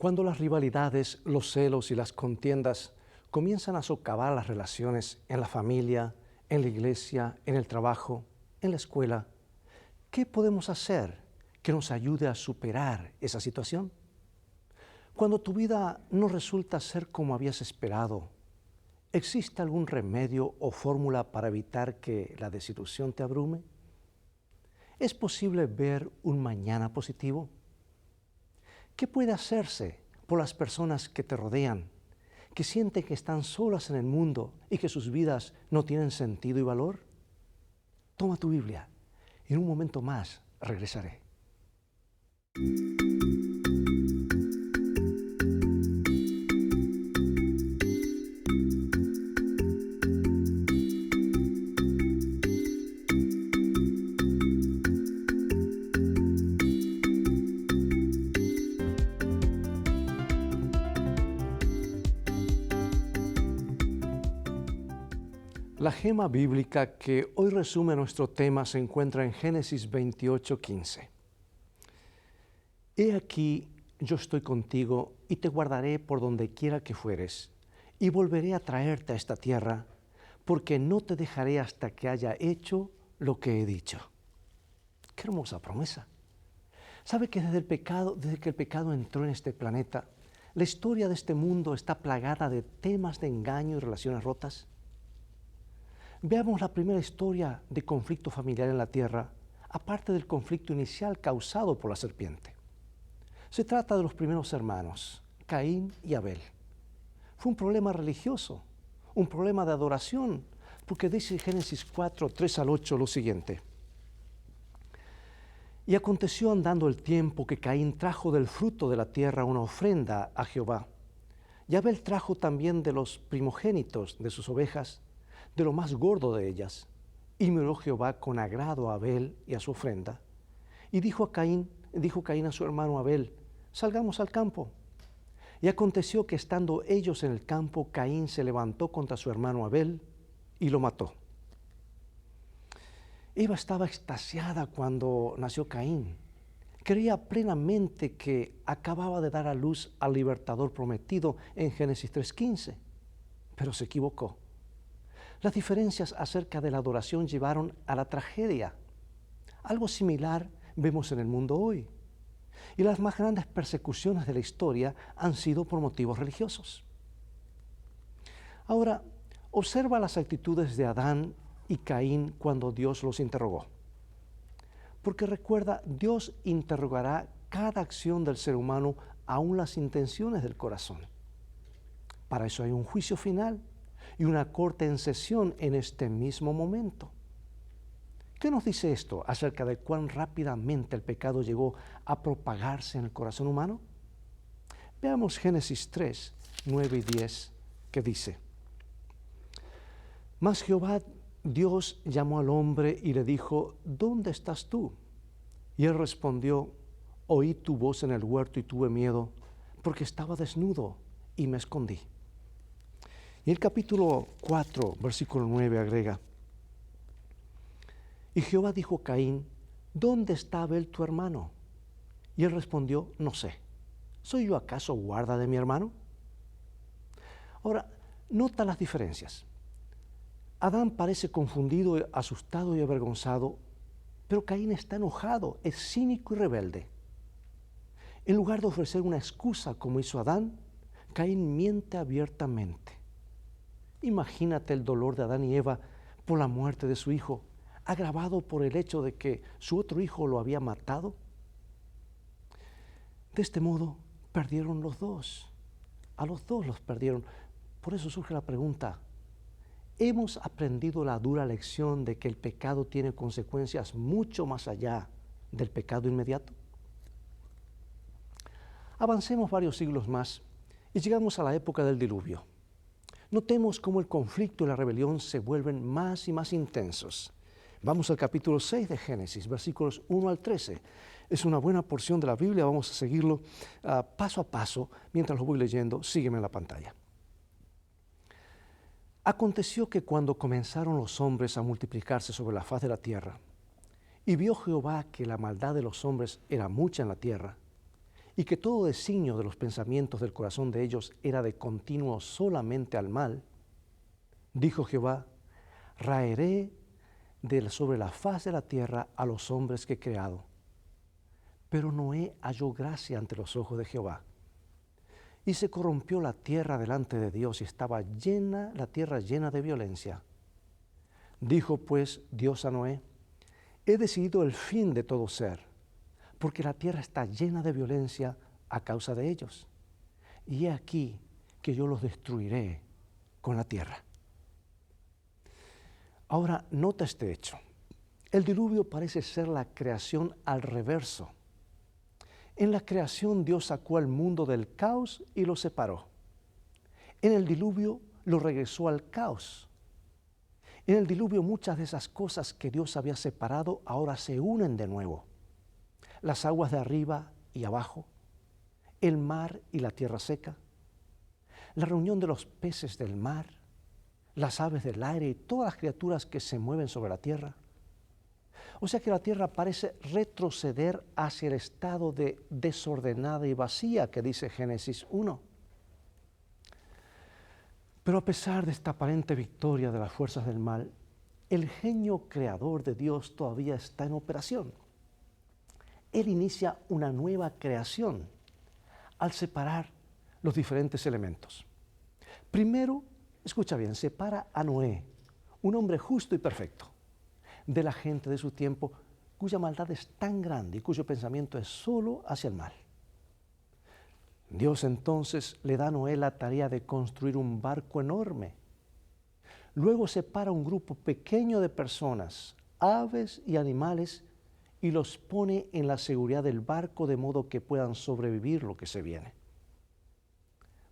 Cuando las rivalidades, los celos y las contiendas comienzan a socavar las relaciones en la familia, en la iglesia, en el trabajo, en la escuela, ¿qué podemos hacer que nos ayude a superar esa situación? Cuando tu vida no resulta ser como habías esperado, ¿existe algún remedio o fórmula para evitar que la desilusión te abrume? ¿Es posible ver un mañana positivo? ¿Qué puede hacerse por las personas que te rodean, que sienten que están solas en el mundo y que sus vidas no tienen sentido y valor? Toma tu Biblia. En un momento más regresaré. La gema bíblica que hoy resume nuestro tema se encuentra en Génesis 28:15. He aquí, yo estoy contigo y te guardaré por donde quiera que fueres, y volveré a traerte a esta tierra, porque no te dejaré hasta que haya hecho lo que he dicho. Qué hermosa promesa. ¿Sabe que desde que el pecado entró en este planeta, la historia de este mundo está plagada de temas de engaño y relaciones rotas? Veamos la primera historia de conflicto familiar en la tierra, aparte del conflicto inicial causado por la serpiente. Se trata de los primeros hermanos, Caín y Abel. Fue un problema religioso, un problema de adoración, porque dice Génesis 4, 3 al 8 lo siguiente. Y aconteció andando el tiempo que Caín trajo del fruto de la tierra una ofrenda a Jehová. Y Abel trajo también de los primogénitos de sus ovejas, de lo más gordo de ellas. Y miró Jehová con agrado a Abel y a su ofrenda. Y dijo Caín a su hermano Abel, salgamos al campo. Y aconteció que estando ellos en el campo, Caín se levantó contra su hermano Abel y lo mató. Eva estaba extasiada cuando nació Caín. Creía plenamente que acababa de dar a luz al libertador prometido en Génesis 3:15, pero se equivocó. Las diferencias acerca de la adoración llevaron a la tragedia. Algo similar vemos en el mundo hoy. Y las más grandes persecuciones de la historia han sido por motivos religiosos. Ahora, observa las actitudes de Adán y Caín cuando Dios los interrogó. Porque recuerda, Dios interrogará cada acción del ser humano, aun las intenciones del corazón. Para eso hay un juicio final y una corte en sesión en este mismo momento. ¿Qué nos dice esto acerca de cuán rápidamente el pecado llegó a propagarse en el corazón humano? Veamos Génesis 3, 9 y 10, que dice: Mas Jehová Dios llamó al hombre y le dijo, ¿dónde estás tú? Y él respondió, oí tu voz en el huerto y tuve miedo, porque estaba desnudo y me escondí. Y el capítulo 4, versículo 9 agrega, y Jehová dijo a Caín, ¿dónde está Abel tu hermano? Y él respondió, no sé, ¿soy yo acaso guarda de mi hermano? Ahora, nota las diferencias. Adán parece confundido, asustado y avergonzado, pero Caín está enojado, es cínico y rebelde. En lugar de ofrecer una excusa como hizo Adán, Caín miente abiertamente. Imagínate el dolor de Adán y Eva por la muerte de su hijo, agravado por el hecho de que su otro hijo lo había matado. De este modo, perdieron los dos. A los dos los perdieron. Por eso surge la pregunta, ¿hemos aprendido la dura lección de que el pecado tiene consecuencias mucho más allá del pecado inmediato? Avancemos varios siglos más y llegamos a la época del diluvio. Notemos cómo el conflicto y la rebelión se vuelven más y más intensos. Vamos al capítulo 6 de Génesis, versículos 1 al 13. Es una buena porción de la Biblia, vamos a seguirlo paso a paso. Mientras lo voy leyendo, sígueme en la pantalla. Aconteció que cuando comenzaron los hombres a multiplicarse sobre la faz de la tierra, y vio Jehová que la maldad de los hombres era mucha en la tierra, y que todo designio de los pensamientos del corazón de ellos era de continuo solamente al mal, dijo Jehová: raeré sobre la faz de la tierra a los hombres que he creado. Pero Noé halló gracia ante los ojos de Jehová. Y se corrompió la tierra delante de Dios y estaba la tierra llena de violencia. Dijo pues Dios a Noé: he decidido el fin de todo ser, porque la tierra está llena de violencia a causa de ellos. Y he aquí que yo los destruiré con la tierra. Ahora, nota este hecho. El diluvio parece ser la creación al reverso. En la creación Dios sacó al mundo del caos y lo separó. En el diluvio lo regresó al caos. En el diluvio muchas de esas cosas que Dios había separado ahora se unen de nuevo. Las aguas de arriba y abajo, el mar y la tierra seca, la reunión de los peces del mar, las aves del aire y todas las criaturas que se mueven sobre la tierra. O sea que la tierra parece retroceder hacia el estado de desordenada y vacía que dice Génesis 1. Pero a pesar de esta aparente victoria de las fuerzas del mal, el genio creador de Dios todavía está en operación. Él inicia una nueva creación al separar los diferentes elementos. Primero, escucha bien, separa a Noé, un hombre justo y perfecto, de la gente de su tiempo cuya maldad es tan grande y cuyo pensamiento es solo hacia el mal. Dios entonces le da a Noé la tarea de construir un barco enorme. Luego separa un grupo pequeño de personas, aves y animales, y los pone en la seguridad del barco de modo que puedan sobrevivir lo que se viene.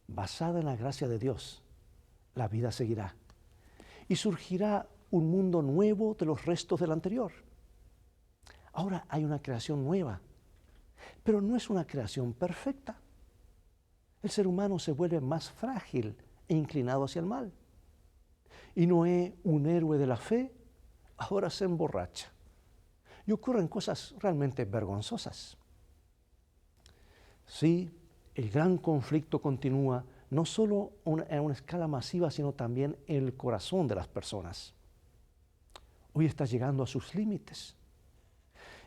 Basada en la gracia de Dios, la vida seguirá y surgirá un mundo nuevo de los restos del anterior. Ahora hay una creación nueva, pero no es una creación perfecta. El ser humano se vuelve más frágil e inclinado hacia el mal. Y Noé, un héroe de la fe, ahora se emborracha. Y ocurren cosas realmente vergonzosas. Sí, el gran conflicto continúa, no solo en una escala masiva, sino también en el corazón de las personas. Hoy está llegando a sus límites.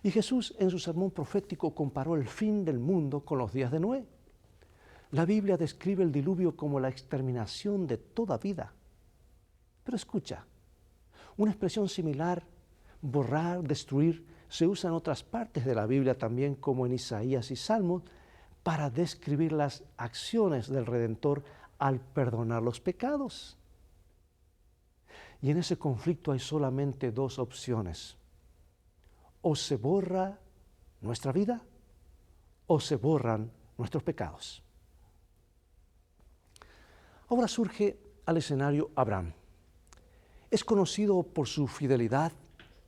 Y Jesús en su sermón profético comparó el fin del mundo con los días de Noé. La Biblia describe el diluvio como la exterminación de toda vida. Pero escucha, una expresión similar, borrar, destruir, se usa en otras partes de la Biblia también, como en Isaías y Salmos, para describir las acciones del Redentor al perdonar los pecados. Y en ese conflicto hay solamente dos opciones. O se borra nuestra vida o se borran nuestros pecados. Ahora surge al escenario Abraham. Es conocido por su fidelidad,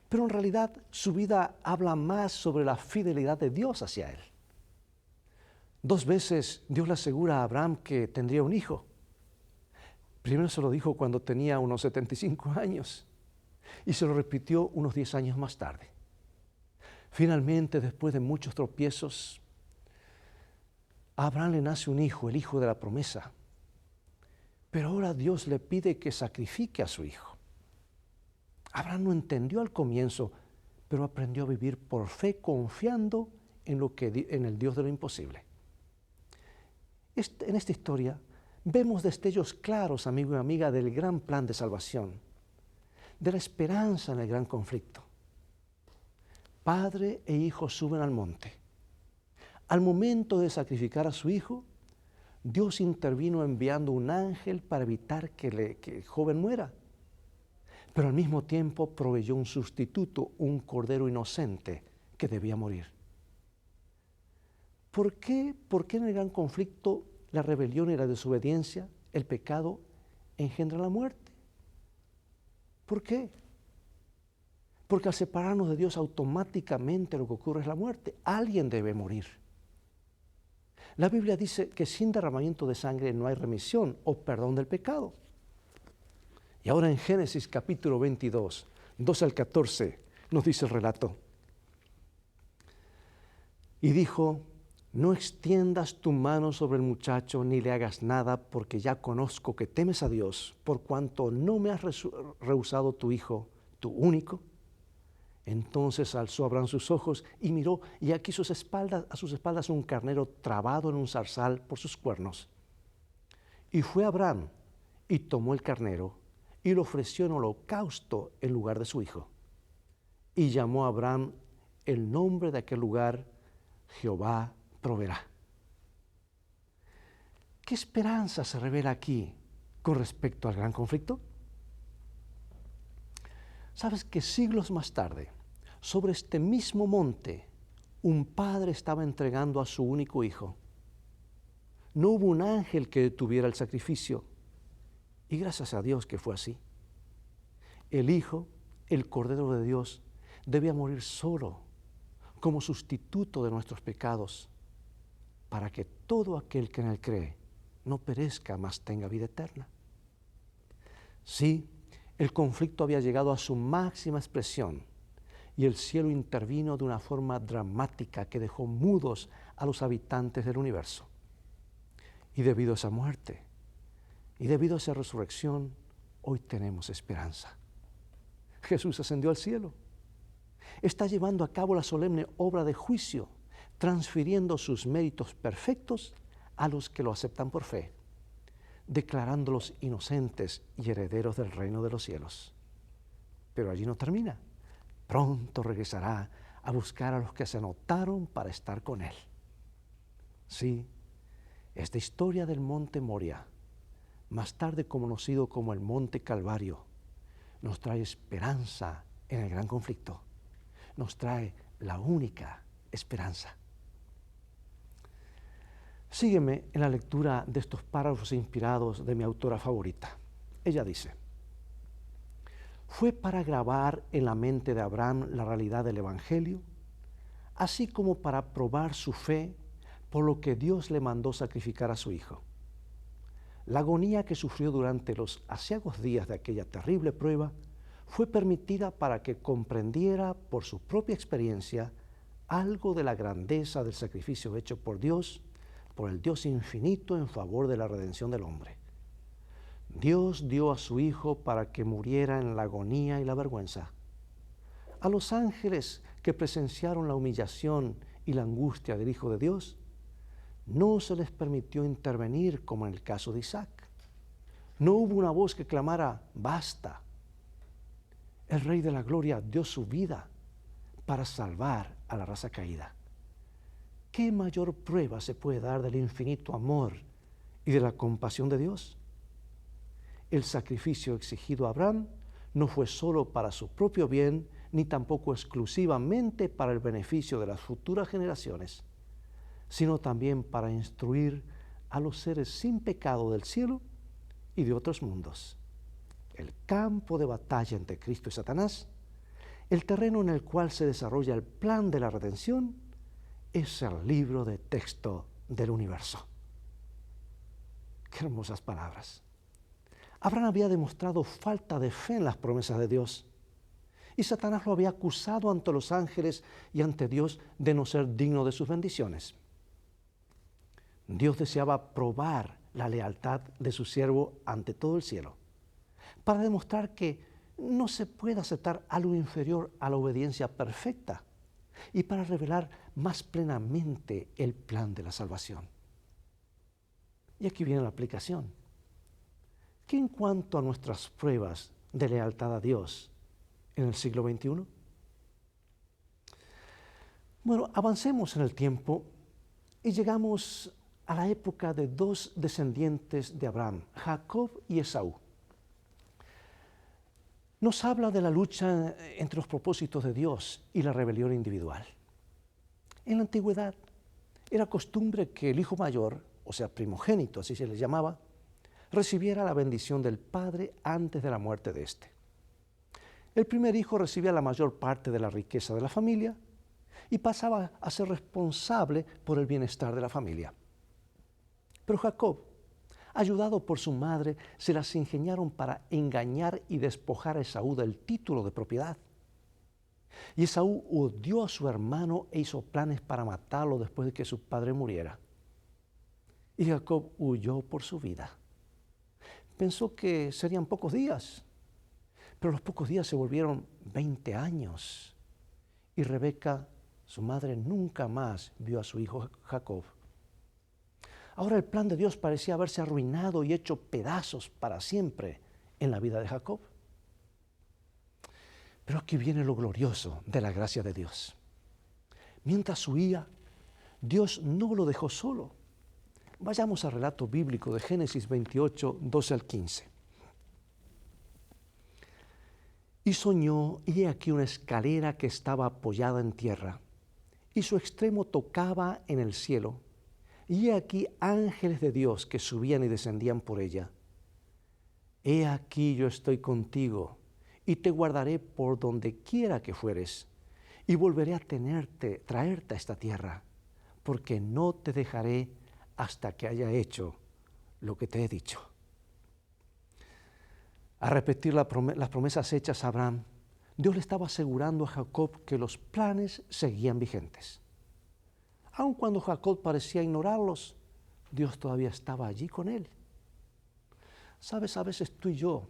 pero en realidad su vida habla más sobre la fidelidad de Dios hacia él. 2 veces Dios le asegura a Abraham que tendría un hijo. Primero se lo dijo cuando tenía unos 75 años y se lo repitió unos 10 años más tarde. Finalmente, después de muchos tropiezos, a Abraham le nace un hijo, el hijo de la promesa. Pero ahora Dios le pide que sacrifique a su hijo. Abraham no entendió al comienzo, pero aprendió a vivir por fe, confiando en el Dios de lo imposible. En esta historia vemos destellos claros, amigo y amiga, del gran plan de salvación, de la esperanza en el gran conflicto. Padre e hijo suben al monte. Al momento de sacrificar a su hijo, Dios intervino enviando un ángel para evitar que el joven muera. Pero al mismo tiempo proveyó un sustituto, un cordero inocente que debía morir. ¿Por qué en el gran conflicto la rebelión y la desobediencia, el pecado, engendran la muerte? ¿Por qué? Porque al separarnos de Dios automáticamente lo que ocurre es la muerte. Alguien debe morir. La Biblia dice que sin derramamiento de sangre no hay remisión o perdón del pecado. Y ahora en Génesis capítulo 22, 12 al 14, nos dice el relato. Y dijo no extiendas tu mano sobre el muchacho ni le hagas nada, porque ya conozco que temes a Dios, por cuanto no me has rehusado tu hijo, tu único. Entonces alzó Abraham sus ojos y miró, y aquí a sus espaldas un carnero trabado en un zarzal por sus cuernos. Y fue Abraham y tomó el carnero y lo ofreció en holocausto en lugar de su hijo. Y llamó a Abraham el nombre de aquel lugar, Jehová proveerá. ¿Qué esperanza se revela aquí con respecto al gran conflicto? Sabes que siglos más tarde, sobre este mismo monte, un padre estaba entregando a su único hijo. No hubo un ángel que detuviera el sacrificio, y gracias a Dios que fue así. El Hijo, el Cordero de Dios, debía morir solo, como sustituto de nuestros pecados, para que todo aquel que en él cree no perezca, mas tenga vida eterna. Sí, el conflicto había llegado a su máxima expresión y el cielo intervino de una forma dramática que dejó mudos a los habitantes del universo. Y debido a esa muerte y debido a esa resurrección, hoy tenemos esperanza. Jesús ascendió al cielo. Está llevando a cabo la solemne obra de juicio, transfiriendo sus méritos perfectos a los que lo aceptan por fe, declarándolos inocentes y herederos del reino de los cielos. Pero allí no termina. Pronto regresará a buscar a los que se anotaron para estar con él. Sí, esta historia del monte Moria, más tarde conocido como el monte Calvario, nos trae esperanza en el gran conflicto. Nos trae la única esperanza. Sígueme en la lectura de estos párrafos inspirados de mi autora favorita. Ella dice: fue para grabar en la mente de Abraham la realidad del Evangelio, así como para probar su fe, por lo que Dios le mandó sacrificar a su hijo. La agonía que sufrió durante los aciagos días de aquella terrible prueba fue permitida para que comprendiera por su propia experiencia algo de la grandeza del sacrificio hecho por Dios, por el Dios infinito en favor de la redención del hombre. Dios dio a su Hijo para que muriera en la agonía y la vergüenza. A los ángeles que presenciaron la humillación y la angustia del Hijo de Dios, no se les permitió intervenir como en el caso de Isaac. No hubo una voz que clamara, basta. El Rey de la Gloria dio su vida para salvar a la raza caída. ¿Qué mayor prueba se puede dar del infinito amor y de la compasión de Dios? El sacrificio exigido a Abraham no fue solo para su propio bien, ni tampoco exclusivamente para el beneficio de las futuras generaciones, sino también para instruir a los seres sin pecado del cielo y de otros mundos. El campo de batalla entre Cristo y Satanás, el terreno en el cual se desarrolla el plan de la redención, es el libro de texto del universo. Qué hermosas palabras. Abraham había demostrado falta de fe en las promesas de Dios, y Satanás lo había acusado ante los ángeles y ante Dios de no ser digno de sus bendiciones. Dios deseaba probar la lealtad de su siervo ante todo el cielo, para demostrar que no se puede aceptar algo inferior a la obediencia perfecta y para revelar más plenamente el plan de la salvación. Y aquí viene la aplicación. ¿Qué en cuanto a nuestras pruebas de lealtad a Dios en el siglo XXI? Bueno, avancemos en el tiempo y llegamos a la época de dos descendientes de Abraham, Jacob y Esaú. Nos habla de la lucha entre los propósitos de Dios y la rebelión individual. En la antigüedad era costumbre que el hijo mayor, o sea, primogénito, así se le llamaba, recibiera la bendición del padre antes de la muerte de éste. El primer hijo recibía la mayor parte de la riqueza de la familia y pasaba a ser responsable por el bienestar de la familia. Pero Jacob, ayudado por su madre, se las ingeniaron para engañar y despojar a Esaú del título de propiedad. Y Esaú odió a su hermano e hizo planes para matarlo después de que su padre muriera. Y Jacob huyó por su vida. Pensó que serían pocos días, pero los pocos días se volvieron 20 años. Y Rebeca, su madre, nunca más vio a su hijo Jacob. Ahora el plan de Dios parecía haberse arruinado y hecho pedazos para siempre en la vida de Jacob. Pero aquí viene lo glorioso de la gracia de Dios. Mientras huía, Dios no lo dejó solo. Vayamos al relato bíblico de Génesis 28, 12 al 15. Y soñó, y he aquí una escalera que estaba apoyada en tierra, y su extremo tocaba en el cielo, y he aquí ángeles de Dios que subían y descendían por ella. He aquí yo estoy contigo, y te guardaré por donde quiera que fueres, y volveré a traerte a esta tierra, porque no te dejaré hasta que haya hecho lo que te he dicho. A repetir las promesas hechas a Abraham, Dios le estaba asegurando a Jacob que los planes seguían vigentes. Aun cuando Jacob parecía ignorarlos, Dios todavía estaba allí con él. Sabes, a veces tú y yo,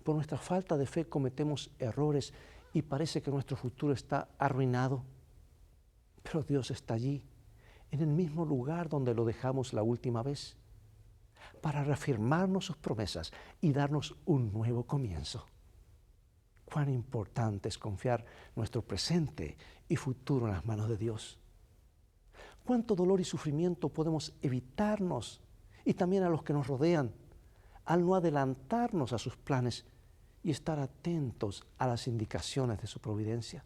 por nuestra falta de fe, cometemos errores y parece que nuestro futuro está arruinado. Pero Dios está allí, en el mismo lugar donde lo dejamos la última vez, para reafirmarnos sus promesas y darnos un nuevo comienzo. Cuán importante es confiar nuestro presente y futuro en las manos de Dios. Cuánto dolor y sufrimiento podemos evitarnos, y también a los que nos rodean, al no adelantarnos a sus planes y estar atentos a las indicaciones de su providencia.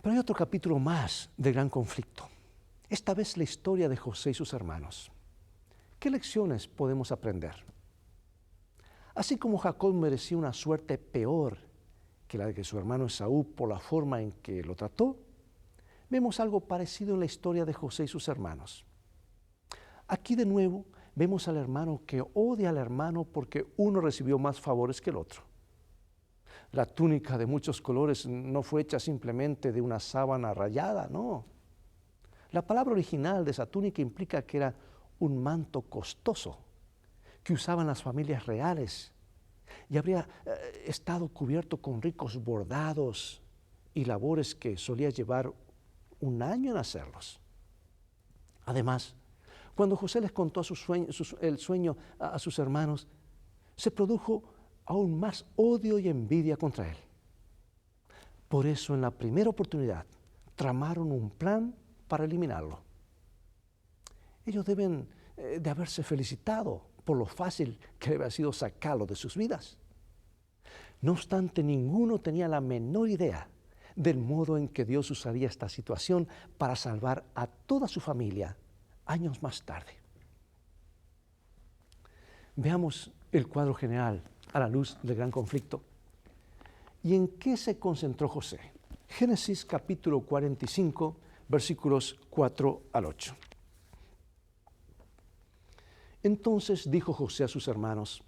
Pero hay otro capítulo más del gran conflicto. Esta vez la historia de José y sus hermanos. ¿Qué lecciones podemos aprender? Así como Jacob merecía una suerte peor que la de su hermano Esaú por la forma en que lo trató, vemos algo parecido en la historia de José y sus hermanos. Aquí de nuevo vemos al hermano que odia al hermano porque uno recibió más favores que el otro. La túnica de muchos colores no fue hecha simplemente de una sábana rayada, no. La palabra original de esa túnica implica que era un manto costoso que usaban las familias reales y habría estado cubierto con ricos bordados y labores que solía llevar un año en hacerlos. Además, cuando José les contó el sueño a sus hermanos, se produjo aún más odio y envidia contra él. Por eso, en la primera oportunidad, tramaron un plan para eliminarlo. Ellos deben de haberse felicitado por lo fácil que había sido sacarlo de sus vidas. No obstante, ninguno tenía la menor idea del modo en que Dios usaría esta situación para salvar a toda su familia años más tarde. Veamos el cuadro general a la luz del gran conflicto. ¿Y en qué se concentró José? Génesis capítulo 45, versículos 4 al 8. Entonces dijo José a sus hermanos: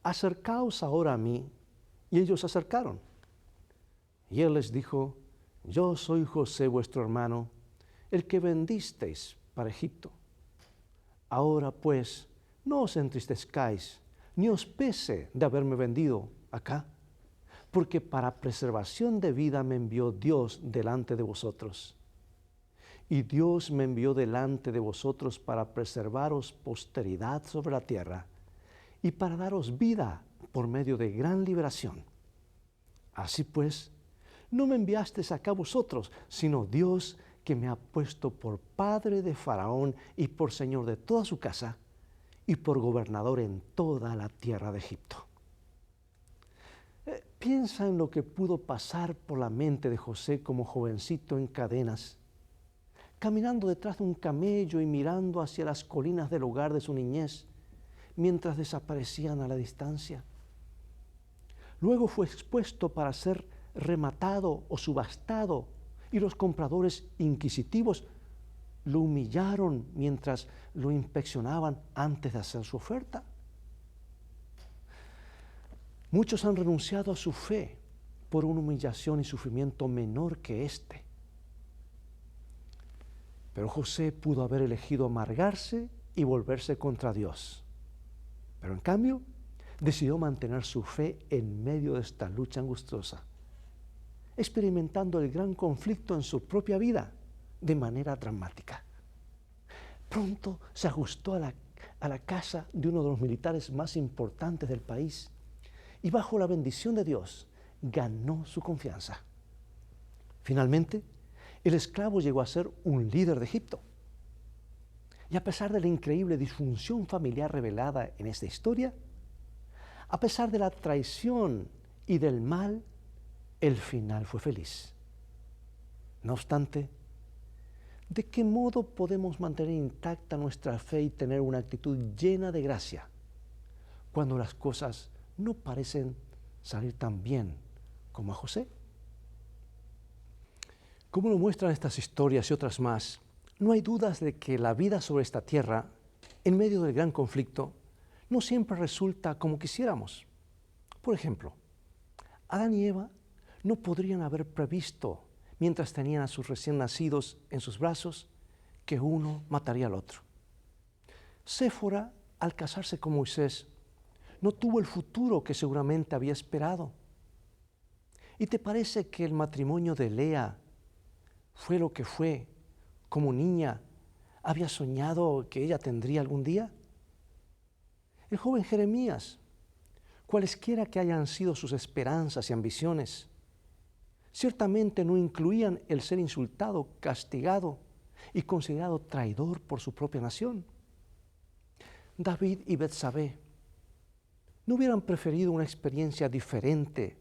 acercaos ahora a mí. Y ellos se acercaron. Y él les dijo: yo soy José vuestro hermano, el que vendisteis para Egipto. Ahora pues, no os entristezcáis, ni os pese de haberme vendido acá, porque para preservación de vida me envió Dios delante de vosotros. Y Dios me envió delante de vosotros para preservaros posteridad sobre la tierra y para daros vida por medio de gran liberación. Así pues, no me enviasteis acá vosotros, sino Dios, que me ha puesto por padre de Faraón y por señor de toda su casa y por gobernador en toda la tierra de Egipto. Piensa en lo que pudo pasar por la mente de José como jovencito en cadenas, caminando detrás de un camello y mirando hacia las colinas del hogar de su niñez, mientras desaparecían a la distancia. Luego fue expuesto para ser rematado o subastado, y los compradores inquisitivos lo humillaron mientras lo inspeccionaban antes de hacer su oferta. Muchos han renunciado a su fe por una humillación y sufrimiento menor que este. Pero José pudo haber elegido amargarse y volverse contra Dios. Pero en cambio, decidió mantener su fe en medio de esta lucha angustiosa, experimentando el gran conflicto en su propia vida de manera dramática. Pronto se ajustó a la casa de uno de los militares más importantes del país y bajo la bendición de Dios ganó su confianza. Finalmente, el esclavo llegó a ser un líder de Egipto. Y a pesar de la increíble disfunción familiar revelada en esta historia, a pesar de la traición y del mal, el final fue feliz. No obstante, ¿de qué modo podemos mantener intacta nuestra fe y tener una actitud llena de gracia cuando las cosas no parecen salir tan bien como a José? Como lo muestran estas historias y otras más, no hay dudas de que la vida sobre esta tierra, en medio del gran conflicto, no siempre resulta como quisiéramos. Por ejemplo, Adán y Eva no podrían haber previsto, mientras tenían a sus recién nacidos en sus brazos, que uno mataría al otro. Séfora, al casarse con Moisés, no tuvo el futuro que seguramente había esperado. ¿Y te parece que el matrimonio de Lea fue lo que fue? Como niña, ¿había soñado que ella tendría algún día? El joven Jeremías, cualesquiera que hayan sido sus esperanzas y ambiciones, ciertamente no incluían el ser insultado, castigado y considerado traidor por su propia nación. David y Betsabé no hubieran preferido una experiencia diferente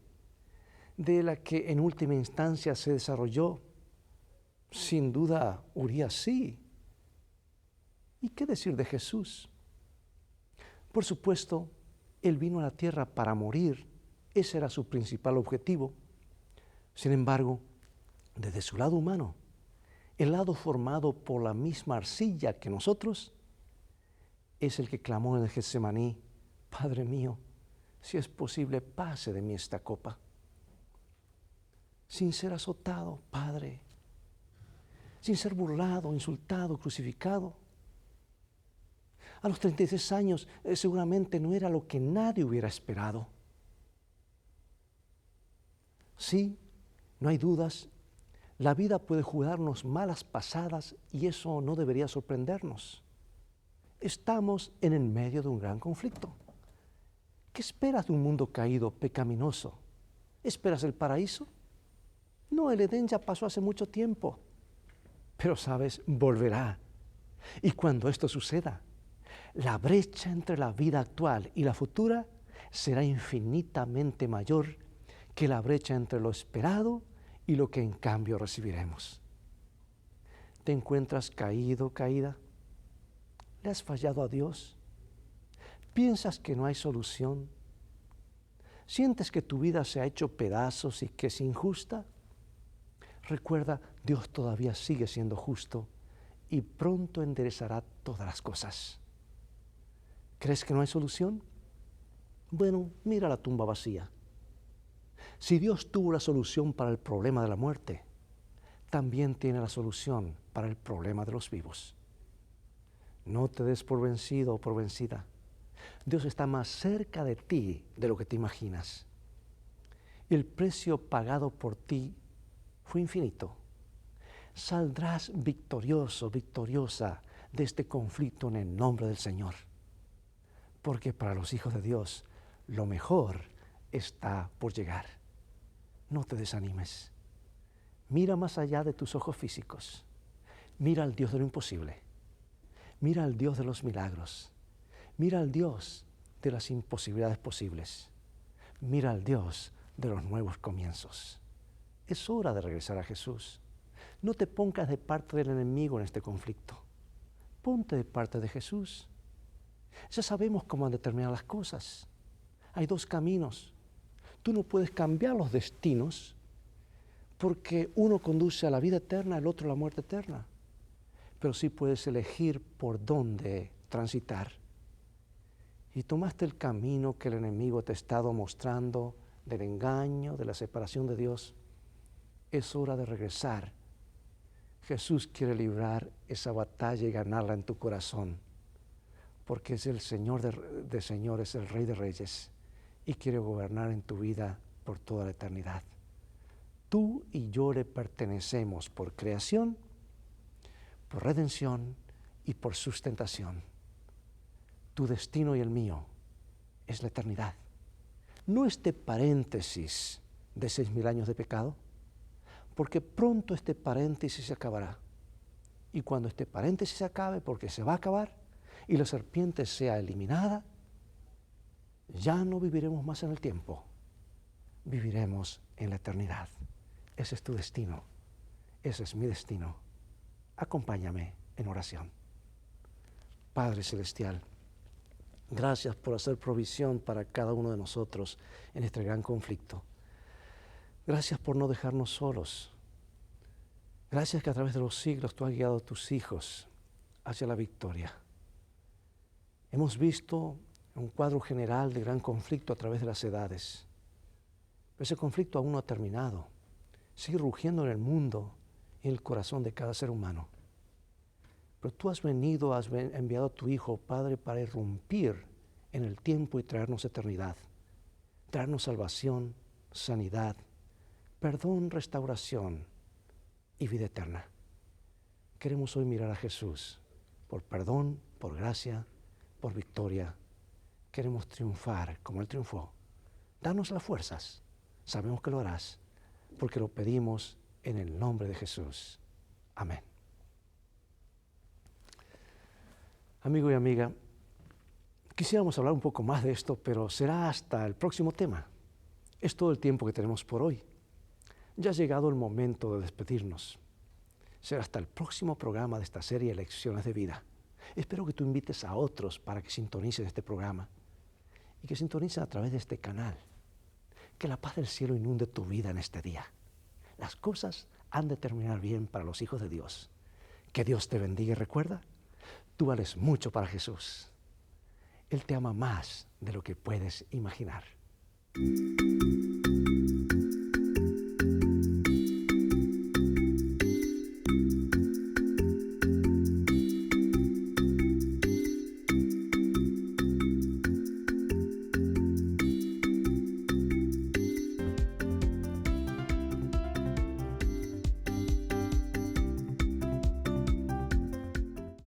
de la que en última instancia se desarrolló. Sin duda, Urías sí. ¿Y qué decir de Jesús? Por supuesto, Él vino a la tierra para morir. Ese era su principal objetivo. Sin embargo, desde su lado humano, el lado formado por la misma arcilla que nosotros, es el que clamó en el Getsemaní: Padre mío, si es posible, pase de mí esta copa. Sin ser azotado, Padre, sin ser burlado, insultado, crucificado. A los 36 años seguramente no era lo que nadie hubiera esperado. Sí, no hay dudas, la vida puede jugarnos malas pasadas y eso no debería sorprendernos. Estamos en el medio de un gran conflicto. ¿Qué esperas de un mundo caído, pecaminoso? ¿Esperas el paraíso? No, el Edén ya pasó hace mucho tiempo. Pero sabes, volverá. Y cuando esto suceda, la brecha entre la vida actual y la futura será infinitamente mayor que la brecha entre lo esperado y lo que en cambio recibiremos. ¿Te encuentras caído, caída? ¿Le has fallado a Dios? ¿Piensas que no hay solución? ¿Sientes que tu vida se ha hecho pedazos y que es injusta? Recuerda, Dios todavía sigue siendo justo y pronto enderezará todas las cosas. ¿Crees que no hay solución? Bueno, mira la tumba vacía. Si Dios tuvo la solución para el problema de la muerte, también tiene la solución para el problema de los vivos. No te des por vencido o por vencida. Dios está más cerca de ti de lo que te imaginas. El precio pagado por ti fue infinito. Saldrás victorioso, victoriosa de este conflicto en el nombre del Señor. Porque para los hijos de Dios, lo mejor está por llegar. No te desanimes. Mira más allá de tus ojos físicos. Mira al Dios de lo imposible. Mira al Dios de los milagros. Mira al Dios de las imposibilidades posibles. Mira al Dios de los nuevos comienzos. Es hora de regresar a Jesús. No te pongas de parte del enemigo en este conflicto. Ponte de parte de Jesús. Ya sabemos cómo han de terminar las cosas. Hay dos caminos. Tú no puedes cambiar los destinos porque uno conduce a la vida eterna, el otro a la muerte eterna. Pero sí puedes elegir por dónde transitar. Y tomaste el camino que el enemigo te ha estado mostrando del engaño, de la separación de Dios, es hora de regresar. Jesús quiere librar esa batalla y ganarla en tu corazón, porque es el Señor de señores, el Rey de reyes, y quiere gobernar en tu vida por toda la eternidad. Tú y yo le pertenecemos por creación, por redención y por sustentación. Tu destino y el mío es la eternidad. No este paréntesis de 6,000 años de pecado, porque pronto este paréntesis se acabará. Y cuando este paréntesis se acabe, porque se va a acabar, y la serpiente sea eliminada, ya no viviremos más en el tiempo, viviremos en la eternidad. Ese es tu destino, ese es mi destino. Acompáñame en oración. Padre Celestial, gracias por hacer provisión para cada uno de nosotros en este gran conflicto. Gracias por no dejarnos solos. Gracias que a través de los siglos tú has guiado a tus hijos hacia la victoria. Hemos visto un cuadro general de gran conflicto a través de las edades. Pero ese conflicto aún no ha terminado. Sigue rugiendo en el mundo y en el corazón de cada ser humano. Pero tú has enviado a tu Hijo, Padre, para irrumpir en el tiempo y traernos eternidad, traernos salvación, sanidad, perdón, restauración y vida eterna. Queremos hoy mirar a Jesús por perdón, por gracia, por victoria. Queremos triunfar como Él triunfó. Danos las fuerzas. Sabemos que lo harás, porque lo pedimos en el nombre de Jesús. Amén. Amigo y amiga, quisiéramos hablar un poco más de esto, pero será hasta el próximo tema. Es todo el tiempo que tenemos por hoy. Ya ha llegado el momento de despedirnos. Será hasta el próximo programa de esta serie Lecciones de Vida. Espero que tú invites a otros para que sintonicen este programa y que sintonicen a través de este canal. Que la paz del cielo inunde tu vida en este día. Las cosas han de terminar bien para los hijos de Dios. Que Dios te bendiga y recuerda, tú vales mucho para Jesús. Él te ama más de lo que puedes imaginar.